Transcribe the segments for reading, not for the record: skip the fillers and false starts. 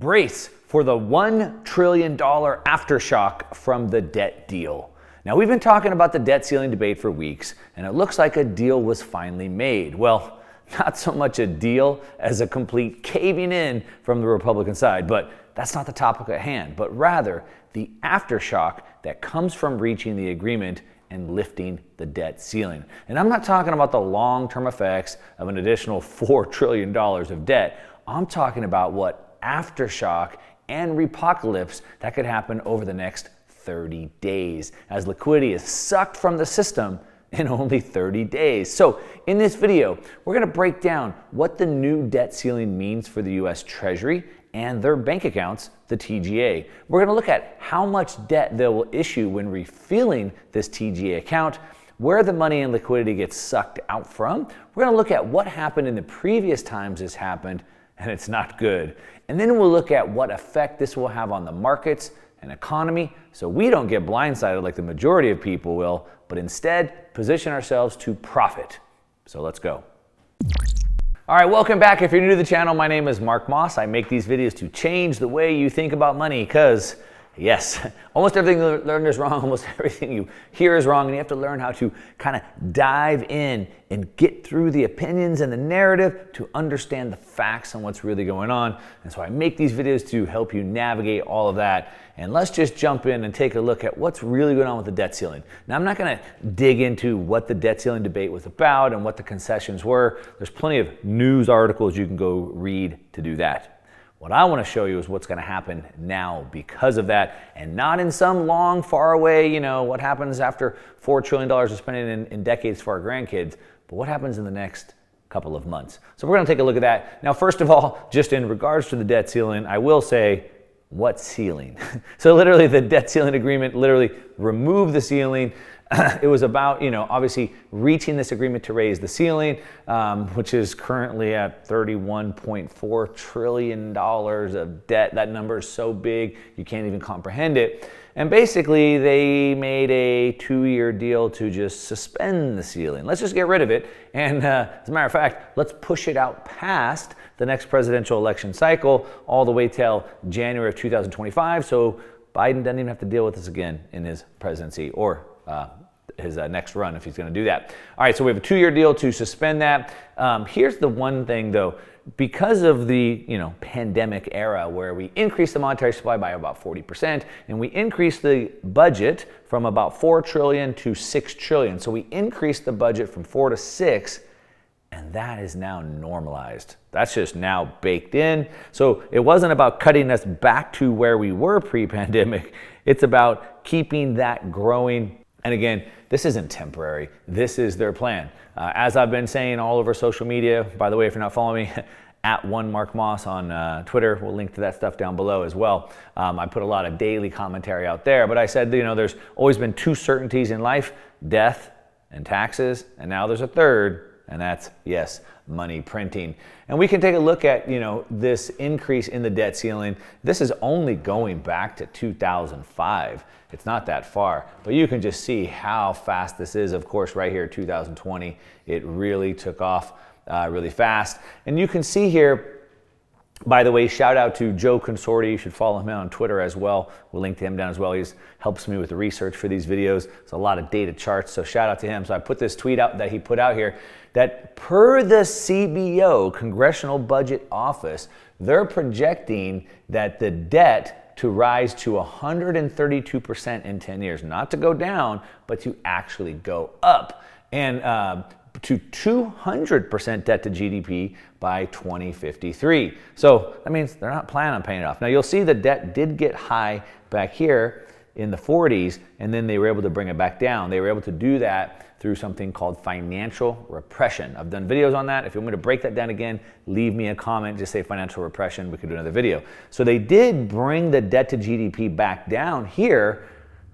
Brace for the $1 trillion aftershock from the debt deal. Now, we've been talking about the debt ceiling debate for weeks, and it looks like a deal was finally made. Well, not so much a deal as a complete caving in from the Republican side, but that's not the topic at hand, but rather the aftershock that comes from reaching the agreement and lifting the debt ceiling. And I'm not talking about the long-term effects of an additional $4 trillion of debt. I'm talking about what aftershock and repocalypse that could happen over the next 30 days as liquidity is sucked from the system in only 30 days. So in this video, we're going to break down what the new debt ceiling means for the US Treasury and their bank accounts, the TGA. We're going to look at how much debt they will issue when refilling this TGA account, where the money and liquidity gets sucked out from. We're going to look at what happened in the previous times this happened, and it's not good. And then we'll look at what effect this will have on the markets and economy so we don't get blindsided like the majority of people will, but instead position ourselves to profit. So let's go. All right, welcome back. If you're new to the channel, my name is Mark Moss. I make these videos to change the way you think about money because, yes, almost everything you learn is wrong, almost everything you hear is wrong, and you have to learn how to kind of dive in and get through the opinions and the narrative to understand the facts and what's really going on. And so I make these videos to help you navigate all of that. And let's just jump in and take a look at what's really going on with the debt ceiling. Now, I'm not going to dig into what the debt ceiling debate was about and what the concessions were. There's plenty of news articles you can go read to do that. What I want to show you is what's going to happen now because of that, and not in some long, far away, what happens after $4 trillion is spending in decades for our grandkids, but what happens in the next couple of months. So we're going to take a look at that. Now, first of all, just in regards to the debt ceiling, I will say, what ceiling? So literally the debt ceiling agreement literally removed the ceiling. It was about, obviously reaching this agreement to raise the ceiling, which is currently at $31.4 trillion of debt. That number is so big, you can't even comprehend it. And basically, they made a 2-year deal to just suspend the ceiling. Let's just get rid of it. And as a matter of fact, let's push it out past the next presidential election cycle all the way till January of 2025. So Biden doesn't even have to deal with this again in his presidency or his next run if he's going to do that. All right, so we have a 2-year deal to suspend that. Here's the one thing, though. Because of the pandemic era where we increased the monetary supply by about 40% and we increased the budget from about $4 trillion to $6 trillion. So we increased the budget from 4 to 6, and that is now normalized. That's just now baked in. So it wasn't about cutting us back to where we were pre-pandemic. It's about keeping that growing. And again, this isn't temporary. This is their plan. As I've been saying all over social media, by the way, if you're not following me, at @1MarkMoss on Twitter, we'll link to that stuff down below as well. I put a lot of daily commentary out there, but I said, there's always been 2 certainties in life, death and taxes, and now there's a third, and that's, yes, money printing. And we can take a look at, this increase in the debt ceiling. This is only going back to 2005. It's not that far, but you can just see how fast this is. Of course, right here, 2020, it really took off really fast. And you can see here, by the way, shout out to Joe Consorti. You should follow him on Twitter as well. We'll link to him down as well. He helps me with the research for these videos. It's a lot of data charts, so shout out to him. So I put this tweet out that he put out here that per the CBO, Congressional Budget Office, they're projecting that the debt to rise to 132% in 10 years, not to go down, but to actually go up. And to 200% debt to GDP by 2053. So that means they're not planning on paying it off. Now you'll see the debt did get high back here in the 40s, and then they were able to bring it back down. They were able to do that through something called financial repression. I've done videos on that. If you want me to break that down again, leave me a comment, just say financial repression, we could do another video. So they did bring the debt to GDP back down here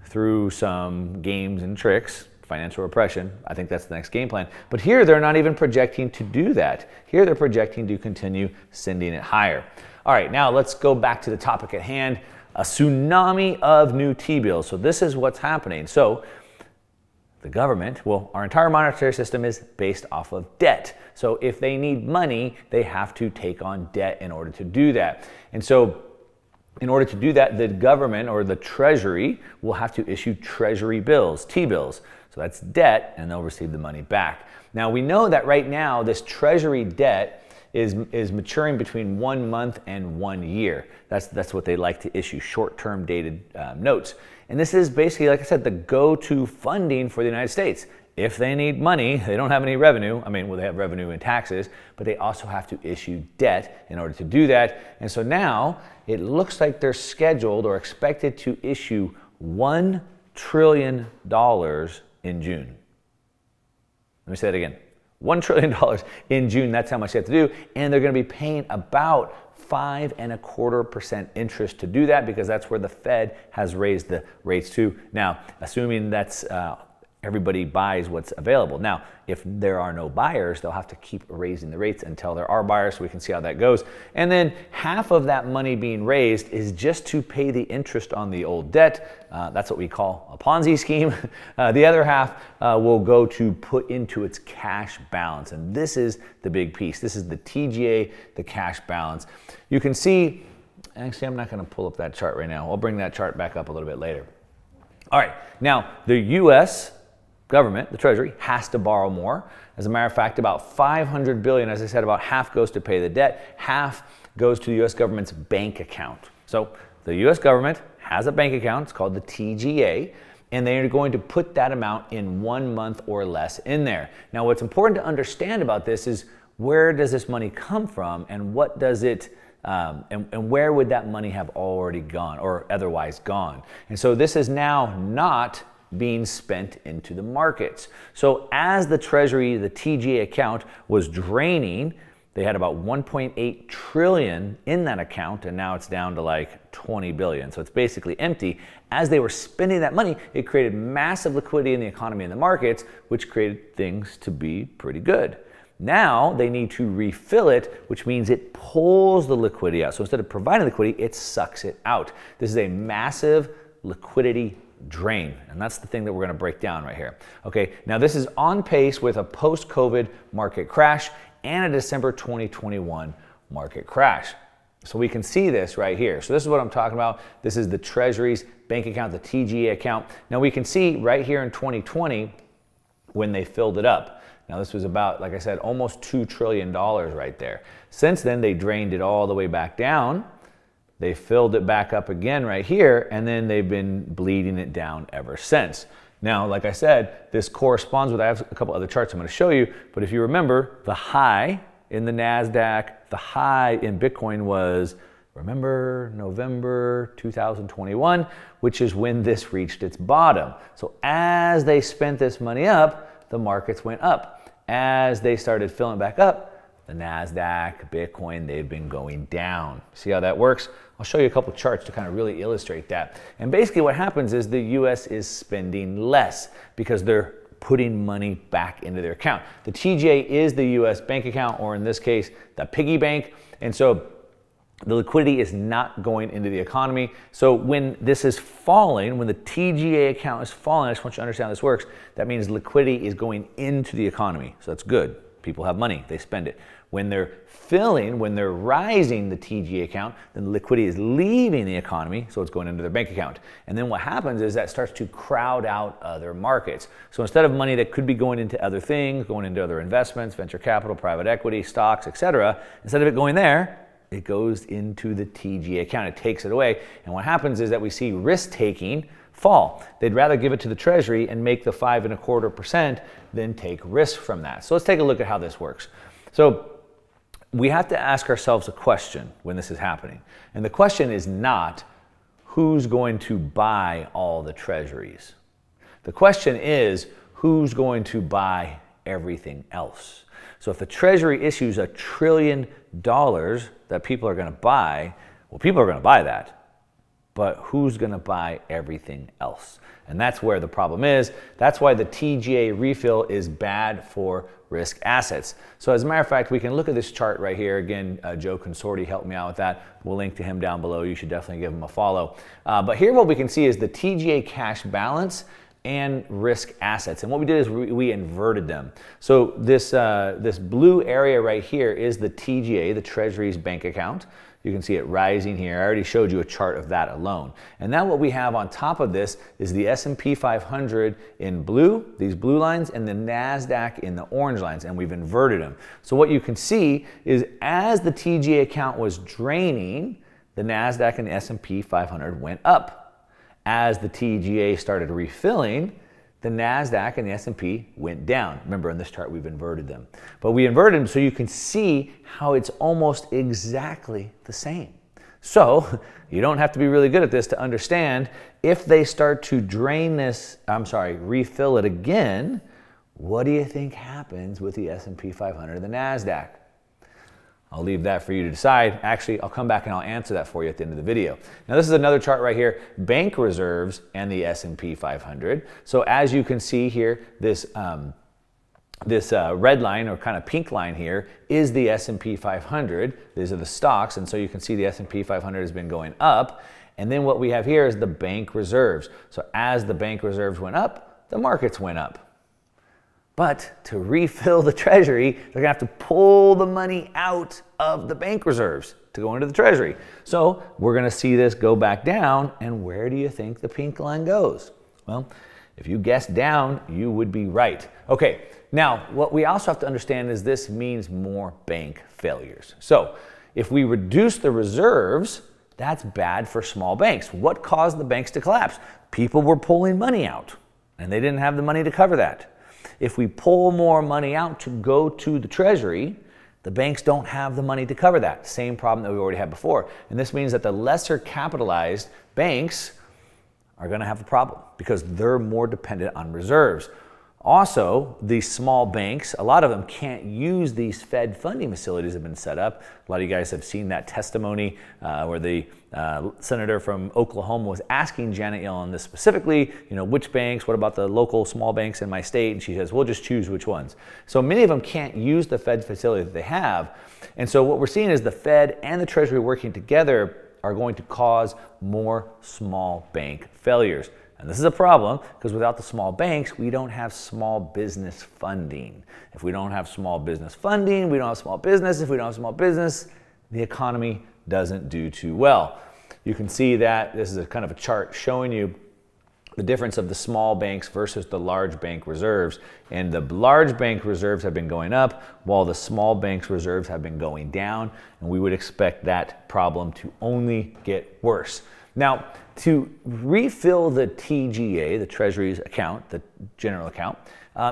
through some games and tricks, financial repression. I think that's the next game plan. But here they're not even projecting to do that. Here they're projecting to continue sending it higher. All right, now let's go back to the topic at hand, a tsunami of new T-bills. So this is what's happening. So the government, well, our entire monetary system is based off of debt. So if they need money, they have to take on debt in order to do that. And so In order to do that, the government or the Treasury will have to issue Treasury bills, T-bills. So that's debt, and they'll receive the money back. Now, we know that right now this Treasury debt is maturing between 1 month and 1 year. That's what they like to issue, short-term dated notes. And this is basically, like I said, the go-to funding for the United States. If they need money, they don't have any revenue. I mean, well, they have revenue in taxes, but they also have to issue debt in order to do that. And so now it looks like they're scheduled or expected to issue $1 trillion in June. Let me say that again. $1 trillion in June, that's how much they have to do. And they're going to be paying about 5.25% interest to do that, because that's where the Fed has raised the rates to. Now, assuming that's everybody buys what's available. Now, if there are no buyers, they'll have to keep raising the rates until there are buyers, so we can see how that goes. And then half of that money being raised is just to pay the interest on the old debt. That's what we call a Ponzi scheme. The other half will go to put into its cash balance. And this is the big piece. This is the TGA, the cash balance. You can see, actually, I'm not going to pull up that chart right now. I'll bring that chart back up a little bit later. All right, now the U.S. government, the Treasury, has to borrow more. As a matter of fact, about $500 billion, as I said, about half goes to pay the debt, half goes to the U.S. government's bank account. So the U.S. government has a bank account, it's called the TGA, and they are going to put that amount in 1 month or less in there. Now, what's important to understand about this is, where does this money come from, and what does it and where would that money have already gone or otherwise gone? And so this is now not being spent into the markets. So as the Treasury, the TGA account was draining, they had about 1.8 trillion in that account, and now it's down to like 20 billion. So it's basically empty. As they were spending that money, it created massive liquidity in the economy and the markets, which created things to be pretty good. Now they need to refill it, which means it pulls the liquidity out. So instead of providing liquidity, it sucks it out. This is a massive liquidity drain, and that's the thing that we're going to break down right here. Okay, now this is on pace with a post-COVID market crash and a December 2021 market crash. So we can see this right here. So this is what I'm talking about. This is the Treasury's bank account, the TGA account. Now we can see right here in 2020 when they filled it up. Now this was about, like I said, almost $2 trillion right there. Since then, they drained it all the way back down. They filled it back up again right here, and then they've been bleeding it down ever since. Now, like I said, this corresponds with, I have a couple other charts I'm going to show you, but if you remember, the high in the NASDAQ, the high in Bitcoin was, remember, November 2021, which is when this reached its bottom. So as they spent this money up, the markets went up. As they started filling back up, the NASDAQ, Bitcoin, they've been going down. See how that works? I'll show you a couple charts to kind of really illustrate that. And basically what happens is the US is spending less because they're putting money back into their account. The TGA is the US bank account, or in this case, the piggy bank. And so the liquidity is not going into the economy. So when this is falling, when the TGA account is falling, I just want you to understand how this works, that means liquidity is going into the economy. So that's good. People have money, they spend it. When they're filling, when they're rising the TGA account, then the liquidity is leaving the economy, so it's going into their bank account. And then what happens is that starts to crowd out other markets. So instead of money that could be going into other things, going into other investments, venture capital, private equity, stocks, etc., instead of it going there, it goes into the TGA account. It takes it away. And what happens is that we see risk-taking fall. They'd rather give it to the Treasury and make the 5.25% than take risk from that. So let's take a look at how this works. So we have to ask ourselves a question when this is happening. And the question is not, who's going to buy all the Treasuries? The question is, who's going to buy everything else? So if the Treasury issues $1 trillion that people are going to buy, well, people are going to buy that. But who's going to buy everything else? And that's where the problem is. That's why the TGA refill is bad for risk assets. So as a matter of fact, we can look at this chart right here. Again, Joe Consorti helped me out with that. We'll link to him down below. You should definitely give him a follow. But here what we can see is the TGA cash balance and risk assets. And what we did is we inverted them. So this blue area right here is the TGA, the Treasury's bank account. You can see it rising here. I already showed you a chart of that alone. And now what we have on top of this is the S&P 500 in blue, these blue lines, and the NASDAQ in the orange lines, and we've inverted them. So what you can see is as the TGA account was draining, the NASDAQ and the S&P 500 went up. As the TGA started refilling, the NASDAQ and the S&P went down. Remember, in this chart, we've inverted them. But we inverted them so you can see how it's almost exactly the same. So you don't have to be really good at this to understand if they start to refill it again, what do you think happens with the S&P 500 and the NASDAQ? I'll leave that for you to decide. Actually, I'll come back and I'll answer that for you at the end of the video. Now, this is another chart right here, bank reserves and the S&P 500. So as you can see here, this red line or kind of pink line here is the S&P 500. These are the stocks, and so you can see the S&P 500 has been going up. And then what we have here is the bank reserves. So as the bank reserves went up, the markets went up. But to refill the Treasury, they're gonna have to pull the money out of the bank reserves to go into the Treasury. So we're gonna see this go back down, and where do you think the pink line goes? Well, if you guessed down, you would be right. Okay, now what we also have to understand is this means more bank failures. So if we reduce the reserves, that's bad for small banks. What caused the banks to collapse? People were pulling money out, and they didn't have the money to cover that. If we pull more money out to go to the Treasury, the banks don't have the money to cover that. Same problem that we already had before. And this means that the lesser capitalized banks are going to have a problem because they're more dependent on reserves. Also, these small banks, a lot of them can't use these Fed funding facilities that have been set up. A lot of you guys have seen that testimony where the senator from Oklahoma was asking Janet Yellen this specifically, which banks, what about the local small banks in my state? And she says, we'll just choose which ones. So many of them can't use the Fed facility that they have. And so what we're seeing is the Fed and the Treasury working together are going to cause more small bank failures. And this is a problem because without the small banks, we don't have small business funding. If we don't have small business funding, we don't have small business. If we don't have small business, the economy doesn't do too well. You can see that this is a kind of a chart showing you the difference of the small banks versus the large bank reserves. And the large bank reserves have been going up while the small banks reserves have been going down. And we would expect that problem to only get worse. Now, to refill the TGA, the Treasury's account, the general account,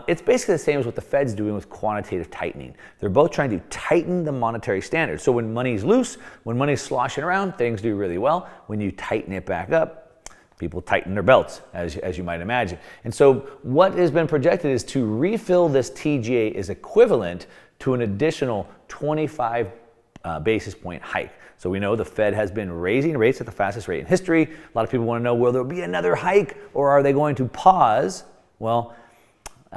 it's basically the same as what the Fed's doing with quantitative tightening. They're both trying to tighten the monetary standard. So when money's loose, when money's sloshing around, things do really well. When you tighten it back up, people tighten their belts, as you might imagine. And so what has been projected is to refill this TGA is equivalent to an additional 25 basis point hike. So we know the Fed has been raising rates at the fastest rate in history. A lot of people want to know, will there be another hike or are they going to pause? Well,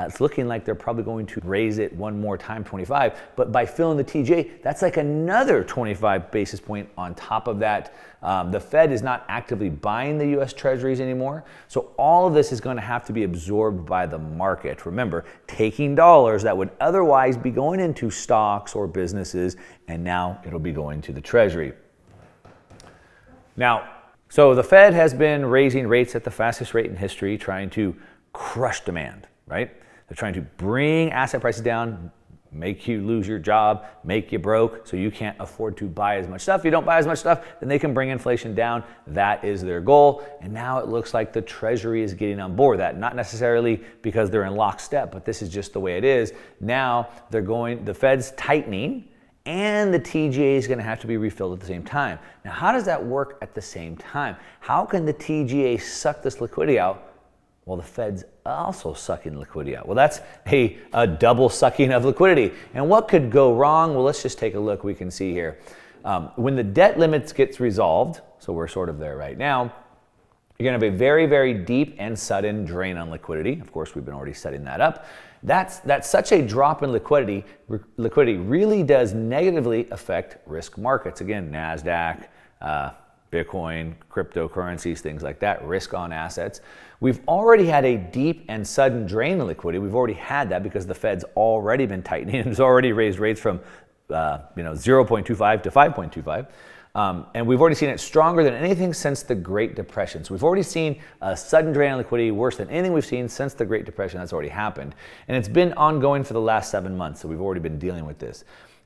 it's looking like they're probably going to raise it one more time, 25. But by filling the TGA, that's like another 25 basis point on top of that. The Fed is not actively buying the US Treasuries anymore. So all of this is going to have to be absorbed by the market. Remember, taking dollars that would otherwise be going into stocks or businesses, and now it'll be going to the Treasury. Now, so the Fed has been raising rates at the fastest rate in history, trying to crush demand, right? They're trying to bring asset prices down, make you lose your job, make you broke, so you can't afford to buy as much stuff. If you don't buy as much stuff, then they can bring inflation down. That is their goal. And now it looks like the Treasury is getting on board with that. Not necessarily because they're in lockstep, but this is just the way it is. Now the Fed's tightening, and the TGA is going to have to be refilled at the same time. Now, how does that work at the same time? How can the TGA suck this liquidity out while the Fed's also sucking liquidity out? Well, that's a double sucking of liquidity. And what could go wrong? Well, let's just take a look. We can see here. When the debt limits gets resolved, so we're sort of there right now, you're going to have a very, very deep and sudden drain on liquidity. Of course, we've been already setting that up. That's such a drop in liquidity. Liquidity really does negatively affect risk markets. Again, NASDAQ, Bitcoin, cryptocurrencies, things like that, risk on assets. We've already had a deep and sudden drain in liquidity. We've already had that because the Fed's already been tightening and has already raised rates from 0.25 to 5.25. And we've already seen it stronger than anything since the Great Depression. So we've already seen a sudden drain on liquidity worse than anything we've seen since the Great Depression. That's already happened. And it's been ongoing for the last 7 months. So we've already been dealing with this.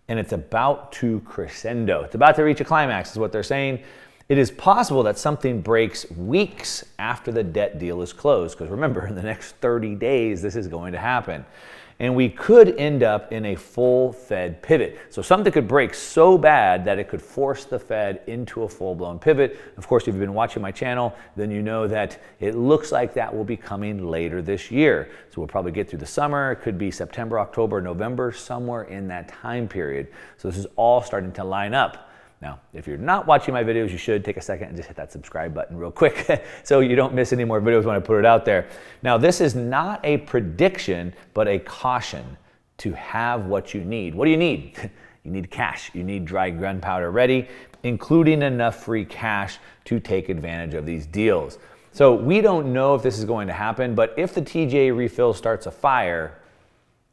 And it's about to crescendo. It's about to reach a climax is what they're saying. It is possible that something breaks weeks after the debt deal is closed. Because remember, in the next 30 days, this is going to happen. And we could end up in a full Fed pivot. So something could break so bad that it could force the Fed into a full-blown pivot. Of course, if you've been watching my channel, then you know that it looks like that will be coming later this year. So we'll probably get through the summer. It could be September, October, November, somewhere in that time period. So this is all starting to line up. Now, if you're not watching my videos, you should take a second and just hit that subscribe button real quick so you don't miss any more videos when I put it out there. Now, this is not a prediction, but a caution to have what you need. What do you need? You need cash. You need dry gunpowder ready, including enough free cash to take advantage of these deals. So we don't know if this is going to happen, but if the TGA refill starts a fire,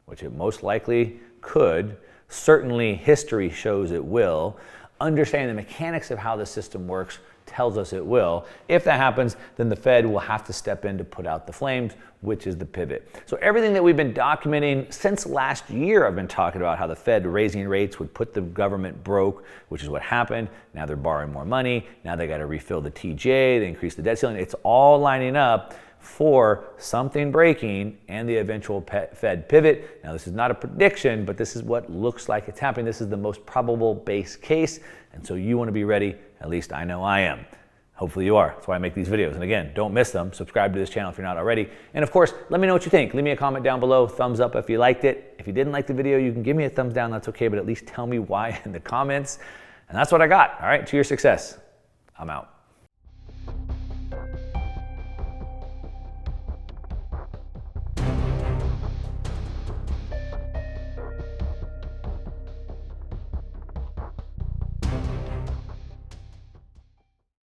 which it most likely could, certainly history shows it will, understanding the mechanics of how the system works tells us it will. If that happens, then the Fed will have to step in to put out the flames, which is the pivot. So everything that we've been documenting since last year, I've been talking about how the Fed raising rates would put the government broke, which is what happened. Now they're borrowing more money. Now they got to refill the TGA, they increase the debt ceiling. It's all lining up for something breaking and the eventual Fed pivot. Now, this is not a prediction, but this is what looks like it's happening. This is the most probable base case, and so you want to be ready. At least I know I am. Hopefully you are. That's why I make these videos. And again, don't miss them. Subscribe to this channel if you're not already. And of course, let me know what you think. Leave me a comment down below. Thumbs up if you liked it. If you didn't like the video, you can give me a thumbs down. That's okay, but at least tell me why in the comments. And that's what I got. All right, to your success. I'm out.